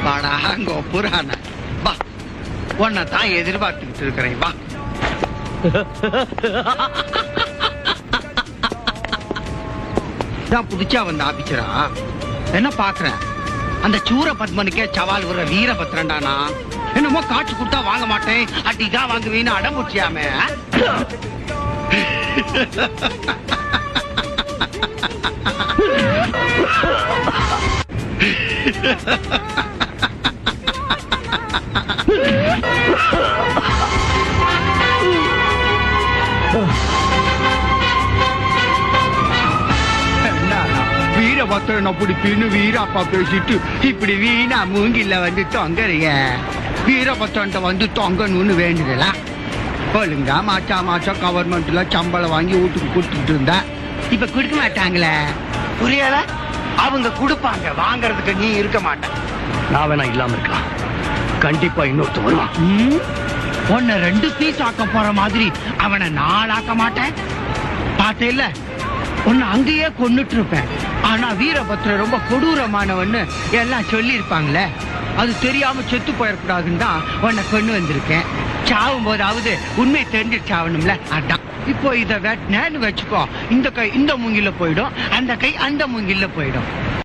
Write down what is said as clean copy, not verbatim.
வாடா அங்க புராண வா, உன்னை தான் எதிர்பார்த்துக்கிட்டு இருக்கிறேன் வா. புடிச்சா வந்த ஆபிச்சரா என்ன பாக்குறேன்? அந்த சூர பத்மனுக்கே சவால் விடுற வீரபத்ரன்டானா என்னமோ காட்சி கொடுத்தா வாங்க மாட்டேன், அடிதான் வாங்குவீன்னு அடம் பிடிச்சியாமே. வீரபத்ரனை பிடிப்பின்னு வீராப்பா பேசிட்டு இப்படி வீணா மூங்கில வந்து தொங்குறீங்க. வீரபத்ரன்ட்ட வந்து தொங்கணும்னு வேண்டுதல ஒழுங்கா மாசம் கவர்மெண்ட்ல சம்பளம் வாங்கி வீட்டுக்கு கொடுத்துட்டு இருந்தா இப்ப கொடுக்க மாட்டாங்களே. புரியல? அவங்க கொடுப்பாங்க, வாங்கறதுக்கு நீ இருக்க மாட்ட. நான் வேணா இல்லாம இருக்கலாம், கண்டிப்பா இன்னொருத்த வருவான். உன்னை 2 பீஸ் ஆக்க போற மாதிரி அவனை 4 ஆக்க மாட்டேன். பார்த்தேல்ல, உன்னை அங்கேயே கொன்னுட்டு இருப்பேன். ஆனா வீரபத்ர ரொம்ப கொடூரமானவன்னு எல்லாம் சொல்லி இருப்பாங்களே, அது தெரியாம செத்து போயிடக்கூடாதுன்னு தான் உன்னை கொண்டு வந்திருக்கேன். சாவும் போதாவது உண்மை தெரிஞ்சு சாவணும்ல, அதான். இப்போ இதை வெட்டினேன்னு வச்சுக்கோ, இந்த கை இந்த மூங்கில போயிடும், அந்த கை அந்த மூங்கில போயிடும்.